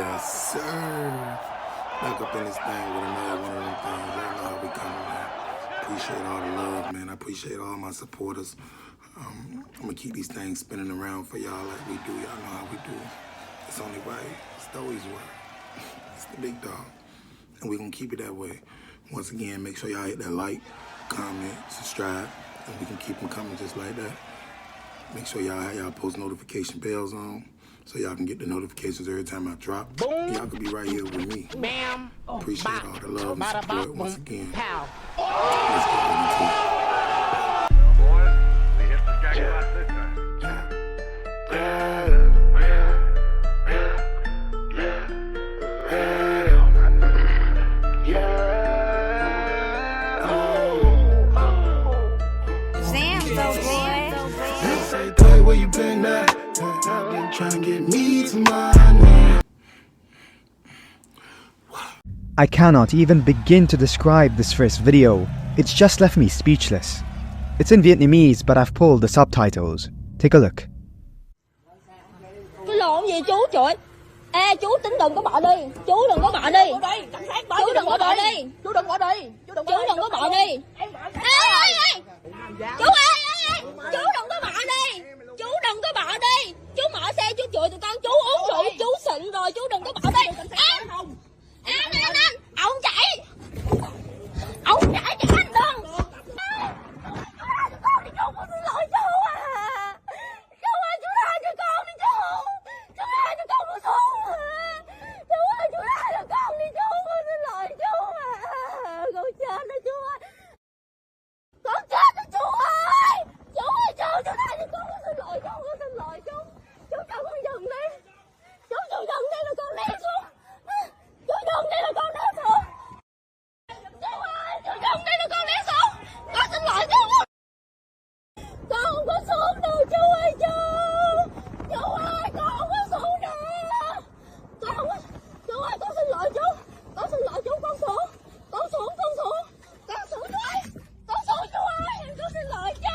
Yes, sir. Back up in this thing with another one of them things. Y'all know how we coming, man. Appreciate all the love, man. I appreciate all my supporters. I'm gonna keep these things spinning around for y'all like we do. Y'all know how we do. It's only right. It's always right. It's the big dog. And we're gonna keep it that way. Once again, make sure y'all hit that like, comment, subscribe, and we can keep them coming just like that. Make sure y'all have y'all post notification bells on so y'all can get the notifications every time I drop. Boom. Y'all can be right here with me. Bam. Appreciate all the love and support once again. Pow. Let's get into it. Boys, we hit the jackpot this time. Say, where you been at? I've been trying to get me to mine. I cannot even begin to describe this first video. It's just left me speechless. It's in Vietnamese, but I've pulled the subtitles. Take a look. Cái lộn gì chú trời. Ê chú tính đừng có bỏ đi. Chú đừng có bỏ đi. Chú đừng có bỏ đi. Chú đừng có bỏ đi. Chú đừng có bỏ đi. Ê. Chú ơi. Chú đừng có bỏ đi. Chú đừng có bỏ đi. Chú mở xe chú chửi tụi con. Chú uống rượu chú xịn rồi. Chú đừng có bỏ đi. Anh. Ông chạy. Ông chạy cho anh đừng. Chú có xin lỗi chú à. Chú ơi chú tha cho con đi chú. Chú tha cho con một số. Chú ơi chú tha cho con đi chú. Con xin lỗi chú à. Con chết đó chú ơi. Con chết đó chú ơi. Chú ơi chú tha cho con. Con xin lỗi chú. Con xin lỗi chú. Chú cho con dừng đi. Chú dừng đi là con né xuống. Chú dừng đi là con né xuống. Chú ơi chú dừng đi là con né xuống. Con xin lỗi chú. Con không có xuống đâu chú ơi chú. Chú ơi con không có xuống đâu. Con không có. Chú ơi con xin lỗi chú. Con xin lỗi chú con xuống. Con xuống con xuống. Con xuống chú ơi. Con xuống chú ơi. Con xin lỗi chú.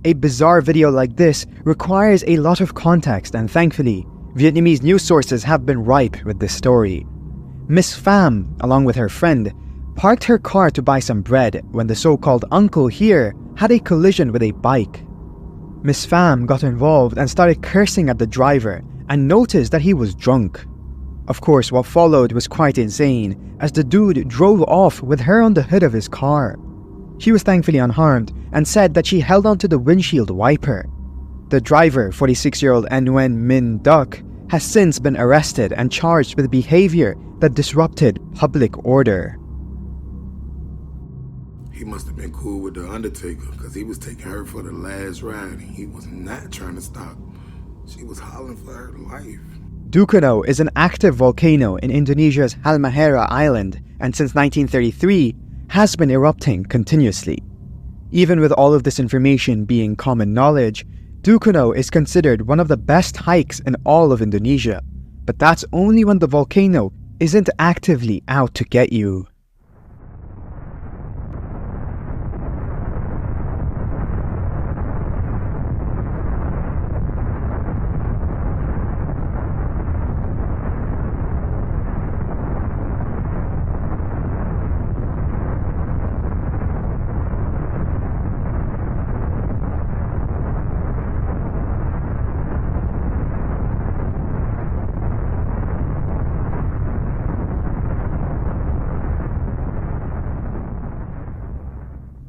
A bizarre video like this requires a lot of context, and thankfully, Vietnamese news sources have been ripe with this story. Miss Pham, along with her friend, parked her car to buy some bread when the so-called uncle here had a collision with a bike. Miss Pham got involved and started cursing at the driver and noticed that he was drunk. Of course, what followed was quite insane, as the dude drove off with her on the hood of his car. She was thankfully unharmed and said that she held onto the windshield wiper. The driver, 46-year-old Nguyen Minh Duc, has since been arrested and charged with behavior that disrupted public order. He must have been cool with the Undertaker because he was taking her for the last ride and he was not trying to stop. She was hollering for her life. Dukono is an active volcano in Indonesia's Halmahera Island, and since 1933 has been erupting continuously. Even with all of this information being common knowledge, Dukono is considered one of the best hikes in all of Indonesia. But that's only when the volcano isn't actively out to get you.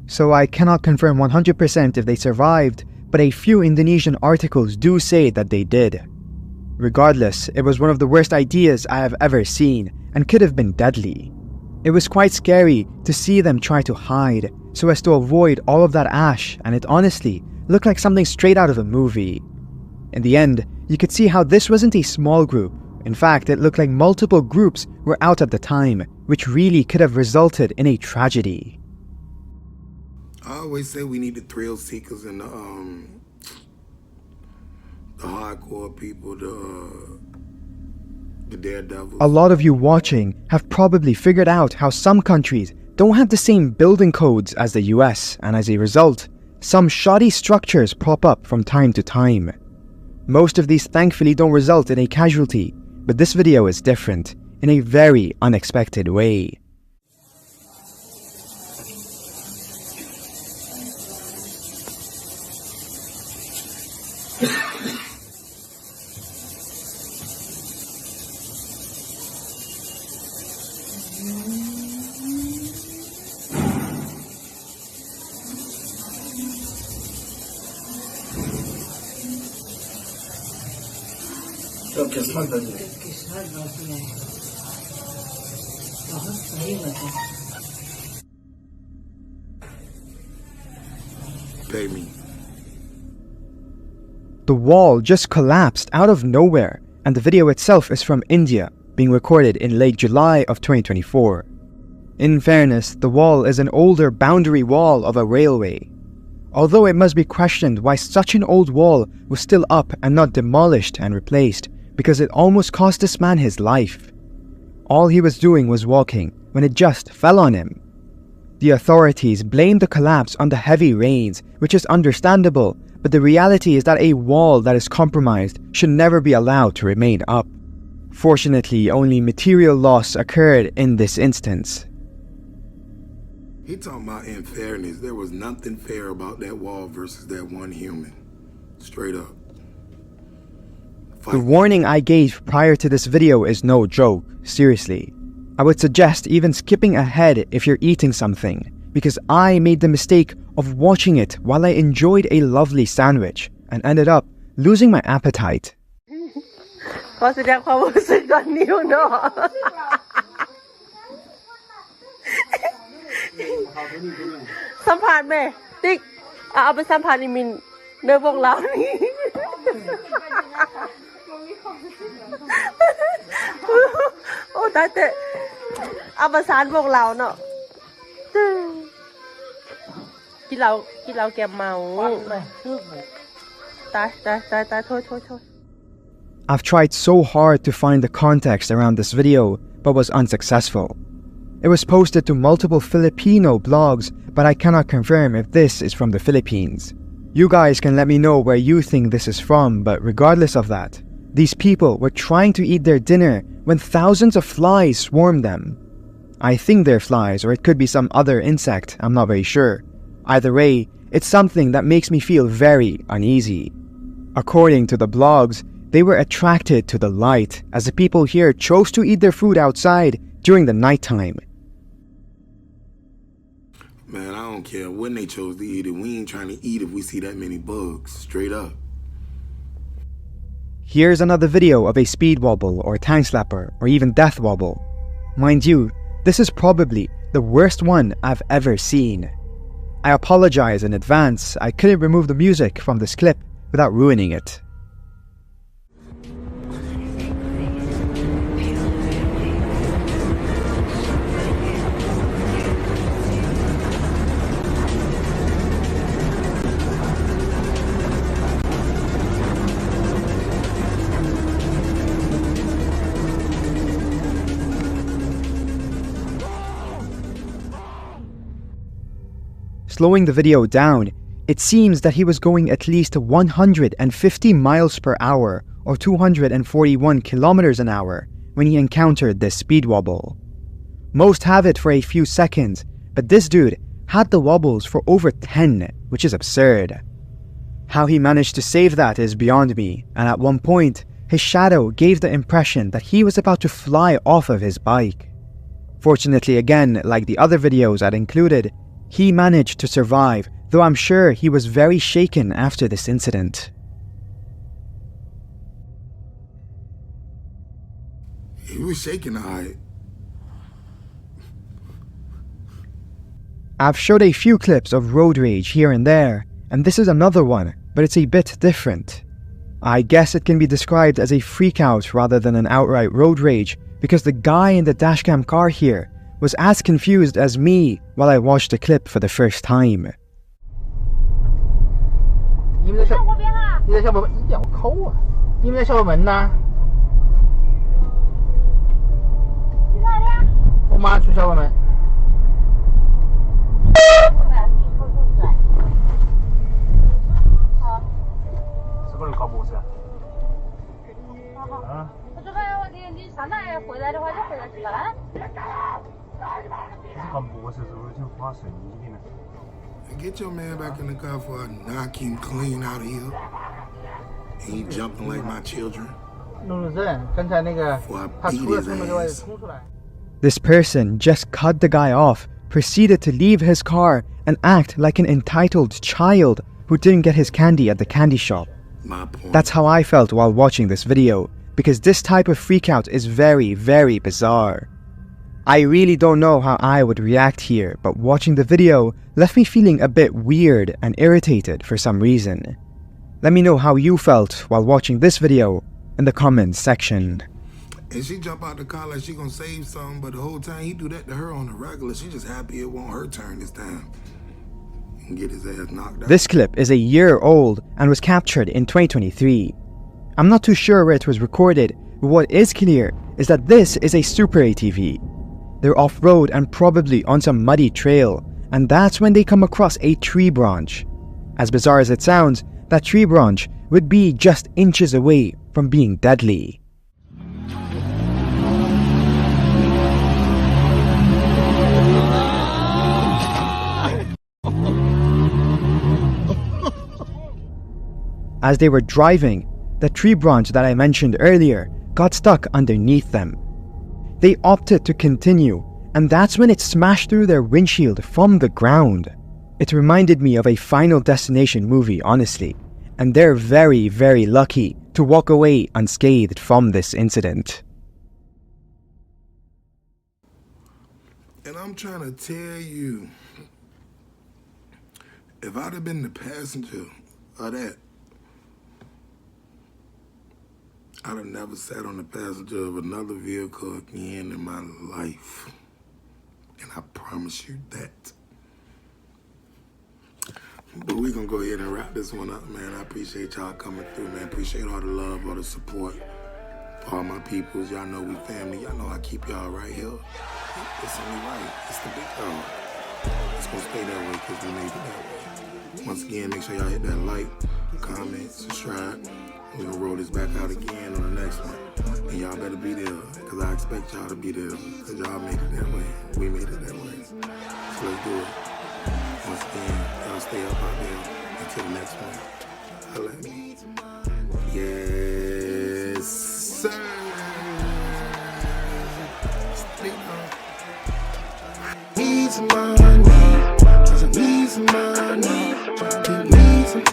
So I cannot confirm 100% if they survived, but a few Indonesian articles do say that they did. Regardless, it was one of the worst ideas I have ever seen and could have been deadly. It was quite scary to see them try to hide so as to avoid all of that ash, and it honestly looked like something straight out of a movie. In the end, you could see how this wasn't a small group. In fact, it looked like multiple groups were out at the time, which really could have resulted in a tragedy. I always say we need the thrill seekers and the hardcore people, the daredevils. A lot of you watching have probably figured out how some countries don't have the same building codes as the US, and as a result, some shoddy structures prop up from time to time. Most of these thankfully don't result in a casualty, but this video is different, in a very unexpected way. Pay me. The wall just collapsed out of nowhere, and the video itself is from India, being recorded in late July of 2024. In fairness, the wall is an older boundary wall of a railway. Although it must be questioned why such an old wall was still up and not demolished and replaced, because it almost cost this man his life. All he was doing was walking when it just fell on him. The authorities blame the collapse on the heavy rains, which is understandable, but the reality is that a wall that is compromised should never be allowed to remain up. Fortunately, only material loss occurred in this instance. He talking about unfairness. There was nothing fair about that wall versus that one human. Straight up. The warning I gave prior to this video is no joke, seriously. I would suggest even skipping ahead if you're eating something, because I made the mistake of watching it while I enjoyed a lovely sandwich and ended up losing my appetite. ขอแสดงความรู้สึกตอนนิ้วเนาะ สัมผัสแม่ติ๊กเอาไปสัมผัสอีมินเนื้อพวกเรานี่ โอ้ตายแต่เอาประสานพวกเราเนาะกินเราแกเมาตายโทษ I've tried so hard to find the context around this video, but was unsuccessful. It was posted to multiple Filipino blogs, but I cannot confirm if this is from the Philippines. You guys can let me know where you think this is from, but regardless of that, these people were trying to eat their dinner when thousands of flies swarmed them. I think they're flies, or it could be some other insect, I'm not very sure. Either way, it's something that makes me feel very uneasy. According to the blogs, they were attracted to the light, as the people here chose to eat their food outside during the nighttime. Man, I don't care when they chose to eat it. We ain't trying to eat if we see that many bugs. Straight up. Here's another video of a speed wobble or tank slapper or even death wobble. Mind you, this is probably the worst one I've ever seen. I apologize in advance, I couldn't remove the music from this clip without ruining it. Slowing the video down, it seems that he was going at least 150 miles per hour or 241 kilometers an hour when he encountered this speed wobble. Most have it for a few seconds, but this dude had the wobbles for over 10, which is absurd. How he managed to save that is beyond me, and at one point, his shadow gave the impression that he was about to fly off of his bike. Fortunately again, like the other videos I'd included, he managed to survive, though I'm sure he was very shaken after this incident. He was shaking alright. I've showed a few clips of road rage here and there, and this is another one, but it's a bit different. I guess it can be described as a freakout rather than an outright road rage, because the guy in the dashcam car here was as confused as me while I watched the clip for the first time. 你们在校门一秒抠啊！你们在校门呢？我马上去校门。Get your man back in the car before I knock him clean out of here. He jumping like my children. 路怒症，刚才那个他除了从那个外冲出来。 This person just cut the guy off, proceeded to leave his car, and act like an entitled child who didn't get his candy at the candy shop. My point. That's how I felt while watching this video, because this type of freakout is very, very bizarre. I really don't know how I would react here, but watching the video left me feeling a bit weird and irritated for some reason. Let me know how you felt while watching this video in the comments section. And she jump out the car like she gonna save something, but the whole time he do that to her on the regular. She just happy it won't her turn this time. And get his ass knocked out. This clip is a year old and was captured in 2023. I'm not too sure where it was recorded, but what is clear is that this is a Super ATV. They're off-road and probably on some muddy trail, and that's when they come across a tree branch. As bizarre as it sounds, that tree branch would be just inches away from being deadly. As they were driving, the tree branch that I mentioned earlier got stuck underneath them. They opted to continue, and that's when it smashed through their windshield from the ground. It reminded me of a Final Destination movie, honestly, and they're very, very lucky to walk away unscathed from this incident. And I'm trying to tell you, if I'd have been the passenger of that, I'd have never sat on the passenger of another vehicle again in my life. And I promise you that. But we're going to go ahead and wrap this one up, man. I appreciate y'all coming through, man. Appreciate all the love, all the support. All my peoples, y'all know we family. Y'all know I keep y'all right here. It's only right. It's the big dog. It's going to stay that way because we made it that way. Once again, make sure y'all hit that like, comment, subscribe. We're going to roll this back out again on the next one. And y'all better be there, because I expect y'all to be there, because y'all made it that way. We made it that way. So let's do it. Once again, y'all stay up out there. Until the next one. Holla at me. Yes, sir. Stay on. Need some money. Need some money. Need some.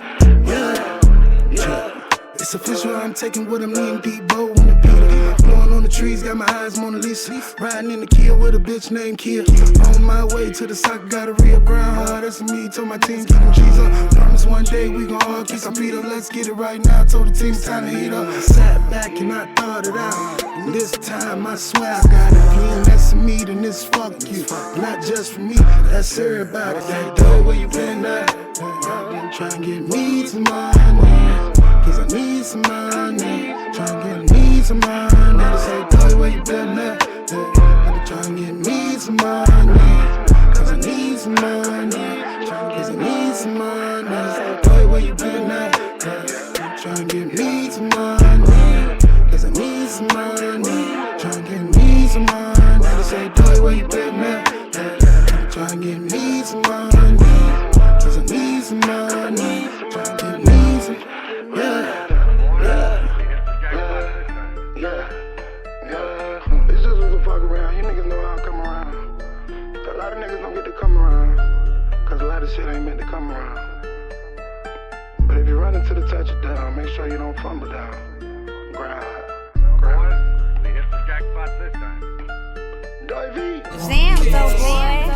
Yeah. It's official, I'm taking with a mean deep bow on the beat. Blowing on the trees, got my eyes Mona Lisa. Riding in the Kia with a bitch named Kia. On my way to the soccer, got a real brown hard. That's me, told my team, keep them G's up. Promise one day we gon' all kiss our feet up. Let's get it right now, told the team it's time to heat up. Sat back and I thought it out. And this time I swear I got it clean. That's me, then this fuck you. Not just for me, that's everybody. That day where you been at. Try and get me some money. Cause I need some money. Try and get me some money. They say, boy, where you been at? Try and get me some money. Cause I need some money. Cause I need some money. They say, boy, where you been at? Try and get me some money. Cause I need some money. Try and get me some money. They say, boy, where you been at? Try and get me some money. Cause I need some money. Try and get me some. It's just a fuck around. You niggas know how I come around. A lot of niggas don't get to come around, cause a lot of shit ain't meant to come around. But if you run into the touchdown, make sure you don't fumble down. Grind. We hit the jackpot this time. Davey. Damn, so boy.